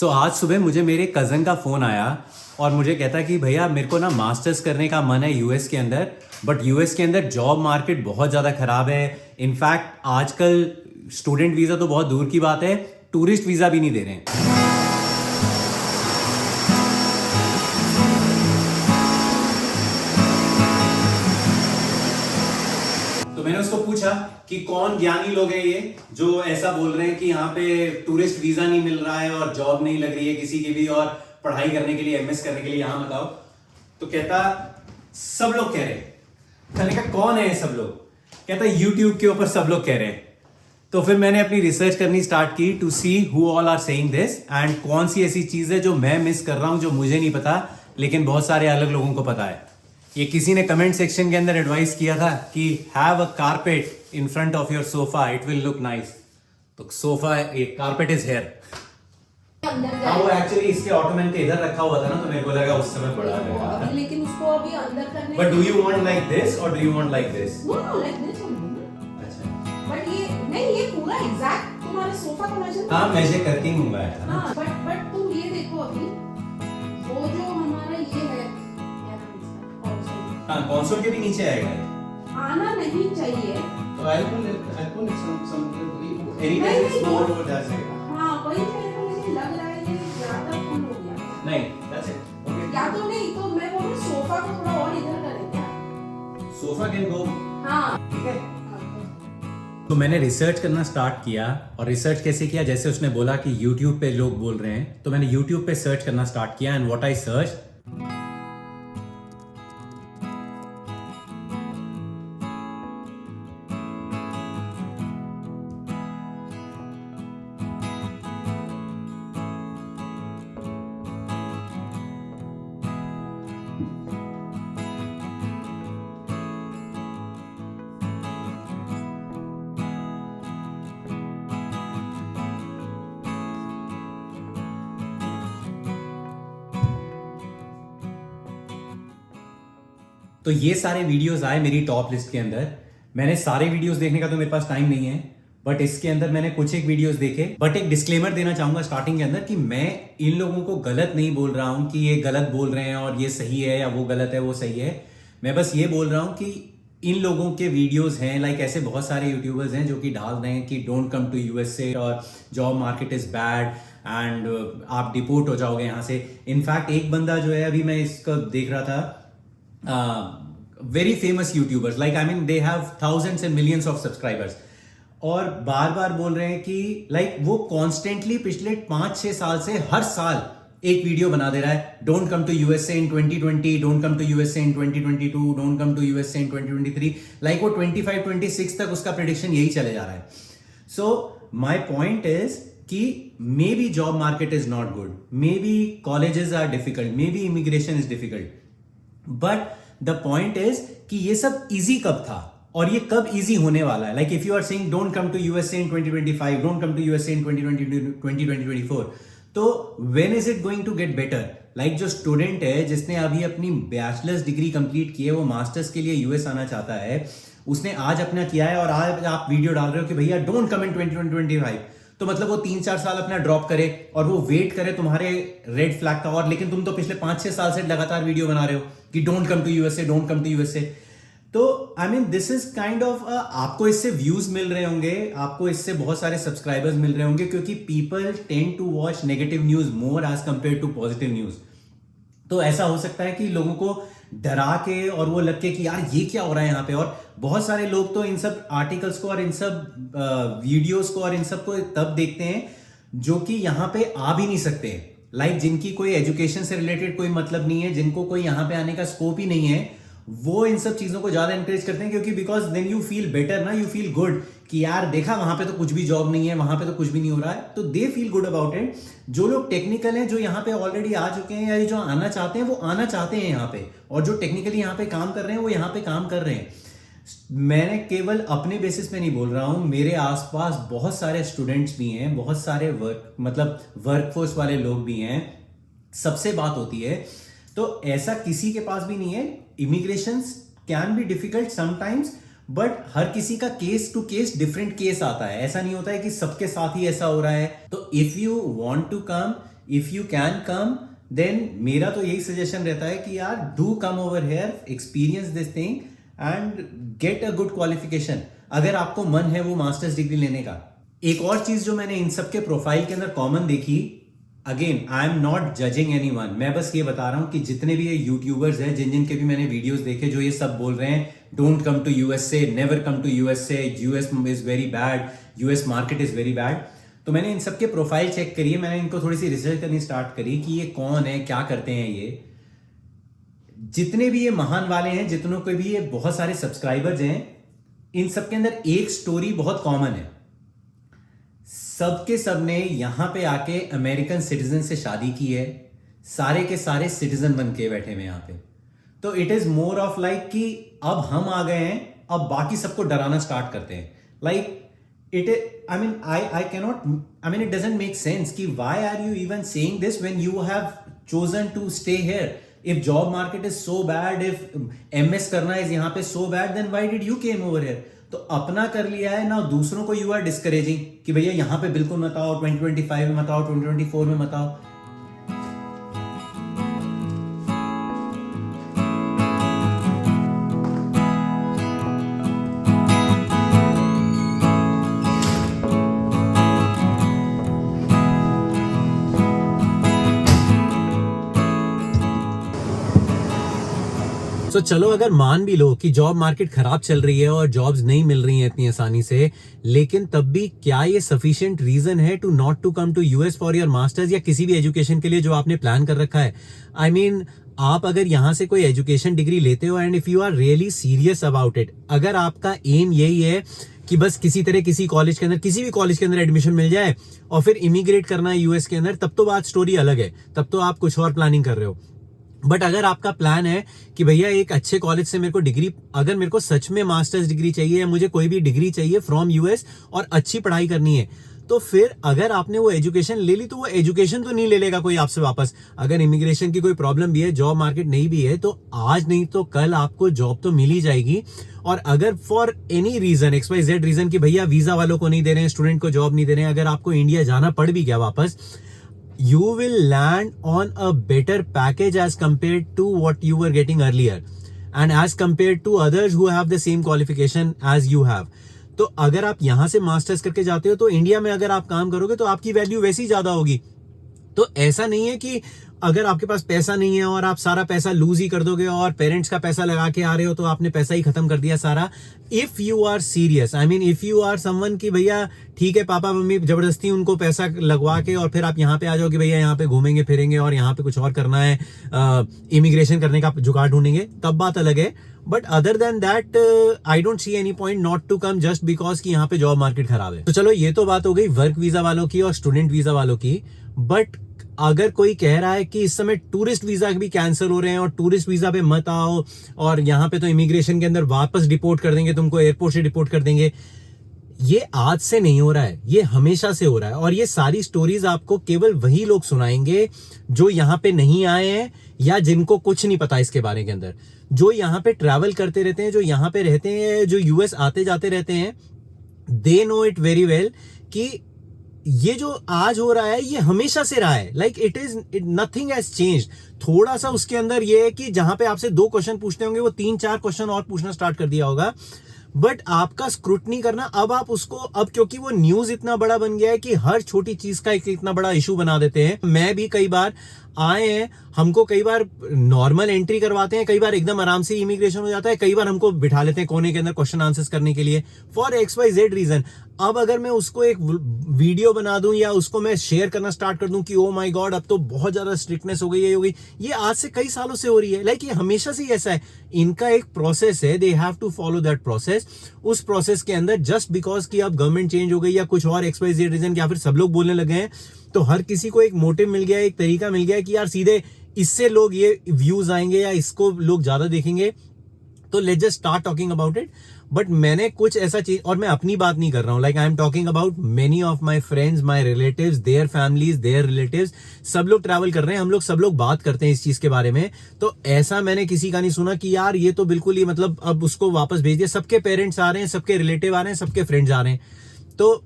सो आज सुबह मुझे मेरे कज़न का फ़ोन आया और मुझे कहता कि भैया मेरे को ना मास्टर्स करने का मन है यूएस के अंदर, बट यूएस के अंदर जॉब मार्केट बहुत ज़्यादा ख़राब है। इनफैक्ट आजकल स्टूडेंट वीज़ा तो बहुत दूर की बात है, टूरिस्ट वीज़ा भी नहीं दे रहे हैं। तो मैंने उसको पूछा कि कौन ज्ञानी लोग हैं ये जो ऐसा बोल रहे हैं कि यहाँ पे टूरिस्ट वीजा नहीं मिल रहा है और जॉब नहीं लग रही है किसी की भी, और पढ़ाई करने के लिए एमएस करने के लिए यहाँ बताओ। तो कहता सब लोग कह रहे हैं। कहने का कौन है ये सब लोग? कहता यूट्यूब के ऊपर सब लोग कह रहे हैं। तो फिर मैंने अपनी रिसर्च करनी स्टार्ट की to see who all are saying this and कौन सी ऐसी चीज है जो मैं मिस कर रहा हूं जो मुझे नहीं पता लेकिन बहुत सारे अलग लोगों को पता है। ये किसी ने कमेंट सेक्शन के अंदर एडवाइस किया था कि have a carpet in front of your sofa, it will look nice. तो सोफा, ये कारपेट इज हेयर। हाँ, वो एक्चुअली इसके ऑटोमैन के इधर रखा हुआ था ना, तो मेरे को लगा उस समय पड़ा है। लेकिन उसको अभी अंदर करने। But do you want like this or do you want like this? No no, like this only. अच्छा, बट ये नहीं, ये पूरा एग्जैक्ट तुम्हारे सोफा का मेजर। हाँ, मेजर करके ही मंगाया था ना। हाँ, बट तुम ये देखो अभी वो जो हमारा ये है, क्या नाम इसका, console। हाँ, कंसोल के भी नीचे आएगा। आना नहीं चाहिए। तो आई विल सम नहीं, एनीवेज नहीं, मोर ओवर दैट्स इट। हाँ वही मेरे को लेकिन लग रहा है कि ज्यादा फुल हो गया। नहीं, दैट्स इट। ओके, या तो नहीं तो मैं बोलूं सोफा को थोड़ा और इधर करें क्या? Sofa can go. हाँ ठीक है। तो मैंने रिसर्च करना स्टार्ट किया, और रिसर्च कैसे किया, जैसे उसने बोला कि YouTube पे लोग बोल रहे हैं, तो मैंने YouTube पे सर्च करना स्टार्ट किया एंड व्हाट आई सर्च, तो ये सारे वीडियोस आए मेरी टॉप लिस्ट के अंदर। मैंने सारे वीडियोस देखने का तो मेरे पास टाइम नहीं है, बट इसके अंदर मैंने कुछ एक वीडियोस देखे। बट एक डिस्क्लेमर देना चाहूंगा स्टार्टिंग के अंदर कि मैं इन लोगों को गलत नहीं बोल रहा हूं कि ये गलत बोल रहे हैं और ये सही है या वो गलत है वो सही है। मैं बस ये बोल रहा हूं कि इन लोगों के वीडियोस हैं, लाइक ऐसे बहुत सारे यूट्यूबर्स हैं जो कि डाल रहे हैं कि डोंट कम टू यूएसए और job market is bad and आप डिपोर्ट हो जाओगे यहाँ से। इनफैक्ट एक बंदा जो है, अभी मैं इसका देख रहा था, very famous YouTubers, like I mean they have thousands and millions of subscribers, और बार बार बोल रहे हैं कि लाइक वो कॉन्स्टेंटली पिछले 5-6 साल से हर साल एक वीडियो बना दे रहा है, don't come to USA in 2020, don't come to USA in 2022, don't come to USA in 2023, like वो 25-26 तक उसका प्रेडिक्शन यही चले जा रहा है। सो माई पॉइंट इज कि maybe job market is not good, maybe colleges are difficult, maybe immigration is difficult, but the point is कि ये सब इजी कब था और ये कब इजी होने वाला है। Like if you are saying don't come to USA in 2025, don't come to USA in 2024, तो when is it going to get better? Like जो स्टूडेंट है जिसने अभी अपनी बैचलर्स डिग्री कंप्लीट की है, वो मास्टर्स के लिए यूएस आना चाहता है, उसने आज अपना किया है और आज आप वीडियो डाल रहे हो कि भैया डोंट कम इन 2025, तो मतलब वो 3-4 साल अपना ड्रॉप करे और वो वेट करे तुम्हारे रेड फ्लैग का। और लेकिन तुम तो पिछले 5-6 साल से लगातार वीडियो बना रहे हो कि don't come to USA, don't come to USA. तो I mean this is kind of, आपको इससे व्यूज मिल रहे होंगे, आपको इससे बहुत सारे सब्सक्राइबर्स मिल रहे होंगे, क्योंकि people tend to watch negative news more as compare to positive news. तो ऐसा हो सकता है कि लोगों को डरा के और वो लग के कि यार ये क्या हो रहा है यहाँ पे, और बहुत सारे लोग तो इन सब आर्टिकल्स को और इन सब वीडियोस को और इन सब को तब देखते हैं जो कि यहाँ पे आ भी नहीं सकते, लाइक जिनकी कोई एजुकेशन से रिलेटेड कोई मतलब नहीं है, जिनको कोई यहाँ पे आने का स्कोप ही नहीं है, वो इन सब चीजों को ज्यादा एनकरेज करते हैं, क्योंकि because then you feel better ना, यू फील गुड कि यार देखा वहां पे तो कुछ भी जॉब नहीं है, वहां पे तो कुछ भी नहीं हो रहा है, तो they feel good about it. जो लोग टेक्निकल हैं, जो यहाँ पे ऑलरेडी आ चुके हैं या जो आना चाहते हैं, वो आना चाहते हैं यहाँ पे, और जो टेक्निकली यहाँ पे काम कर रहे हैं वो यहाँ पे काम कर रहे हैं। मैंने केवल अपने बेसिस पे नहीं बोल रहा हूं, मेरे आसपास बहुत सारे स्टूडेंट्स भी हैं, बहुत सारे वर्कफोर्स वाले लोग भी हैं, सबसे बात होती है। तो ऐसा किसी के पास भी नहीं है। Immigration can be difficult sometimes, but हर किसी का case to case different case आता है, ऐसा नहीं होता है कि सबके साथ ही ऐसा हो रहा है। तो if you want to come, if you can come then मेरा तो यही सजेशन रहता है कि यार do come over here, experience this thing and get a good qualification, अगर आपको मन है वो मास्टर्स डिग्री लेने का। एक और चीज जो मैंने इन सबके प्रोफाइल के अंदर कॉमन देखी, again I am not judging anyone, मैं बस ये बता रहा हूं कि जितने भी ये यूट्यूबर्स हैं जिनके भी मैंने वीडियोस देखे जो ये सब बोल रहे हैं don't come to USA, never come to USA, US is very bad, US market is very bad. तो मैंने इन सबके प्रोफाइल चेक करी है, मैंने इनको थोड़ी सी रिसर्च करनी स्टार्ट करी कि ये कौन है, क्या करते हैं ये। जितने भी ये महान वाले हैं, जितनों के भी ये बहुत सारे सब्सक्राइबर्स हैं, इन सबके अंदर एक स्टोरी बहुत कॉमन है। सबके सब ने यहां पे आके अमेरिकन सिटीजन से शादी की है, सारे के सारे सिटीजन बन के बैठे हुए यहां पे। तो it is more of like कि अब हम आ गए हैं, अब बाकी सबको डराना स्टार्ट करते हैं। Like it I mean I cannot, I mean it doesn't make sense कि why are you even saying this when you have chosen to stay here. If job market is so bad, if MS करना is यहाँ पे so bad, then why did you came over here? तो अपना कर लिया है ना, दूसरों को यू आर डिस्करेजिंग कि भैया यहां पे बिल्कुल मत आओ, 2025 में मत आओ, 2024 में मत आओ। तो चलो अगर मान भी लो कि जॉब मार्केट खराब चल रही है और जॉब्स नहीं मिल रही हैं इतनी आसानी से, लेकिन तब भी क्या ये सफिशिएंट रीजन है to not to come to US for your masters या किसी भी एजुकेशन के लिए जो आपने प्लान कर रखा है? आई मीन आप अगर यहां से कोई एजुकेशन डिग्री लेते हो and if you are really serious about it, अगर आपका एम यही है कि बस किसी तरह किसी कॉलेज के अंदर, किसी भी कॉलेज के अंदर एडमिशन मिल जाए और फिर इमिग्रेट करना है यूएस के अंदर, तब तो बात स्टोरी अलग है, तब तो आप कुछ और प्लानिंग कर रहे हो। बट अगर आपका प्लान है कि भैया एक अच्छे कॉलेज से मेरे को डिग्री, अगर मेरे को सच में मास्टर्स डिग्री चाहिए या मुझे कोई भी डिग्री चाहिए फ्रॉम यूएस और अच्छी पढ़ाई करनी है, तो फिर अगर आपने वो एजुकेशन ले ली तो वो एजुकेशन तो नहीं ले लेगा कोई आपसे वापस। अगर इमिग्रेशन की कोई प्रॉब्लम भी है, जॉब मार्केट नहीं भी है, तो आज नहीं तो कल आपको जॉब तो मिल ही जाएगी। और अगर for any reason, XYZ reason कि भैया वीजा वालों को नहीं दे रहे हैं, स्टूडेंट को जॉब नहीं दे रहे हैं, अगर आपको इंडिया जाना पड़ भी गया वापस, you will land on a better package as compared to what you were getting earlier and as compared to others who have the same qualification as you have. तो अगर आप यहां से मास्टर्स करके जाते हो तो इंडिया में अगर आप काम करोगे तो आपकी वैल्यू वैसी ज्यादा होगी। तो ऐसा नहीं है कि अगर आपके पास पैसा नहीं है और आप सारा पैसा लूज ही कर दोगे और पेरेंट्स का पैसा लगा के आ रहे हो तो आपने पैसा ही खत्म कर दिया सारा। If you are serious, I mean if you are someone कि भैया ठीक है पापा मम्मी जबरदस्ती उनको पैसा लगवा के और फिर आप यहाँ पे आ जाओ कि भैया यहाँ पे घूमेंगे फिरेंगे और यहाँ पे कुछ और करना है, इमिग्रेशन करने का जुगाड़ ढूंढेंगे, तब बात अलग है। But other than that I don't see any point not to come just because कि यहाँ पे जॉब मार्केट खराब है। तो चलो ये तो बात हो गई वर्क वीजा वालों की और स्टूडेंट वीजा वालों की। बट अगर कोई कह रहा है कि इस समय टूरिस्ट वीजा भी कैंसिल हो रहे हैं और टूरिस्ट वीजा पे मत आओ और यहाँ पे तो इमिग्रेशन के अंदर वापस डिपोर्ट कर देंगे, तुमको एयरपोर्ट से डिपोर्ट कर देंगे, ये आज से नहीं हो रहा है, ये हमेशा से हो रहा है। और ये सारी स्टोरीज आपको केवल वही लोग सुनाएंगे जो यहाँ पे नहीं आए हैं या जिनको कुछ नहीं पता इसके बारे के अंदर, जो यहाँ पे ट्रैवल करते रहते हैं, जो यहाँ पे रहते हैं, जो यूएस आते जाते रहते हैं। They know it very well कि ये जो आज हो रहा है ये हमेशा से रहा है। Like it is nothing has changed. थोड़ा सा उसके अंदर ये है कि जहां पे आपसे 2 क्वेश्चन पूछते होंगे वो 3-4 क्वेश्चन और पूछना स्टार्ट कर दिया होगा। बट आपका स्क्रूटनी करना, अब आप उसको, अब क्योंकि वो न्यूज इतना बड़ा बन गया है कि हर छोटी चीज का एक इतना बड़ा इशू बना देते हैं। मैं भी कई बार आए हैं, हमको कई बार नॉर्मल एंट्री करवाते हैं, कई बार एकदम आराम से इमिग्रेशन हो जाता है, कई बार हमको बिठा लेते हैं कोने के अंदर क्वेश्चन आंसर्स करने के लिए फॉर XYZ रीजन। अब अगर मैं उसको एक वीडियो बना दूं या उसको मैं शेयर करना स्टार्ट कर दूं कि ओ माय गॉड अब तो बहुत ज्यादा स्ट्रिक्टनेस हो गई है, ये आज से कई सालों से हो रही है। लाइक ये हमेशा से ऐसा है, इनका एक प्रोसेस है, they have to follow that process. उस प्रोसेस के अंदर जस्ट बिकॉज कि अब गवर्नमेंट चेंज हो गई या कुछ और XYZ रीजन या फिर सब लोग बोलने लगे हैं, तो हर किसी को एक मोटिव मिल गया, एक तरीका मिल गया कि यार सीधे इससे लोग ये व्यूज आएंगे या इसको लोग ज्यादा देखेंगे, तो let's just start talking about it. But मैंने कुछ ऐसा चीज, और मैं अपनी बात नहीं कर रहा हूं, like I am talking about many of my friends, my relatives, their families, their relatives, सब लोग ट्रैवल कर रहे हैं, हम लोग सब लोग बात करते हैं इस चीज के बारे में। तो ऐसा मैंने किसी का नहीं सुना कि यार ये तो बिल्कुल ही मतलब अब उसको वापस भेज दिया। सबके पेरेंट्स आ रहे हैं, सबके रिलेटिव आ रहे हैं, सबके फ्रेंड्स आ रहे हैं। तो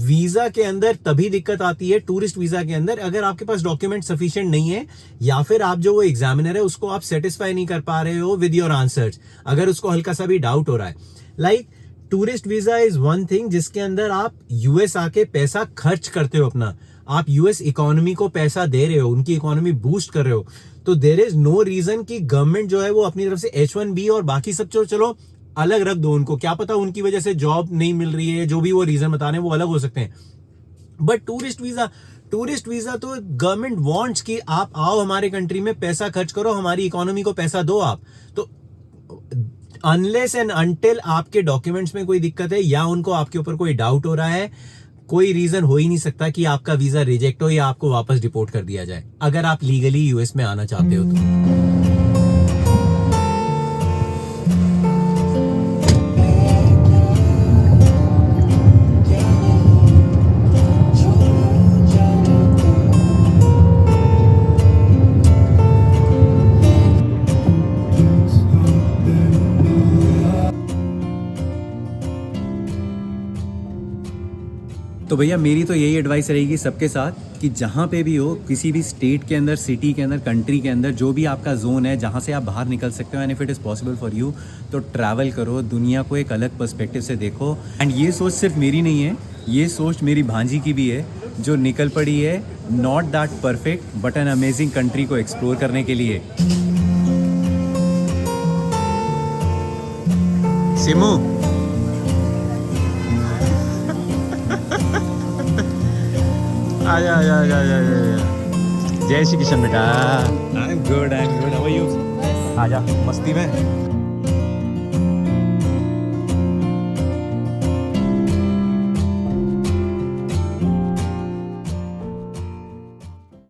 वीजा के अंदर तभी दिक्कत आती है, टूरिस्ट वीजा के अंदर, अगर आपके पास डॉक्यूमेंट सफिशिएंट नहीं है, या फिर आप जो वो एग्जामिनर है उसको आप सेटिस्फाई नहीं कर पा रहे हो विद योर आंसर्स, अगर उसको हल्का सा भी डाउट हो रहा है। Like tourist visa is one thing जिसके अंदर आप यूएस आके पैसा खर्च करते हो अपना, आप यूएस इकोनॉमी को पैसा दे रहे हो, उनकी इकोनॉमी बूस्ट कर रहे हो, तो देयर इज नो रीजन कि गवर्नमेंट जो है वो अपनी तरफ से H1B और बाकी सब चलो अलग रख दो उनको, क्या पता उनकी वजह से जॉब नहीं मिल रही है, जो भी वो रीजन बता रहे हैं वो अलग हो सकते हैं। बट टूरिस्ट वीजा तो गवर्नमेंट वांट्स कि आप आओ हमारे कंट्री में, पैसा खर्च करो, हमारी इकोनॉमी को पैसा दो आप। तो अनलेस एंड अनटिल आपके डॉक्यूमेंट्स में कोई दिक्कत है या उनको आपके ऊपर कोई डाउट हो रहा है, कोई रीजन हो ही नहीं सकता कि आपका वीजा रिजेक्ट हो या आपको वापस डिपोर्ट कर दिया जाए, अगर आप लीगली यूएस में आना चाहते हो तो। तो भैया मेरी तो यही एडवाइस रहेगी सबके साथ कि जहाँ पे भी हो, किसी भी स्टेट के अंदर, सिटी के अंदर, कंट्री के अंदर, जो भी आपका जोन है जहाँ से आप बाहर निकल सकते हो, and if it is possible for you, तो ट्रैवल करो, दुनिया को एक अलग पर्सपेक्टिव से देखो। एंड ये सोच सिर्फ मेरी नहीं है, ये सोच मेरी भांजी की भी है, जो निकल पड़ी है not that perfect but an amazing country को एक्सप्लोर करने के लिए। सिमू आजा आजा आजा आजा। जय श्री कृष्ण बेटा। I am good, how are you? आजा मस्ती में।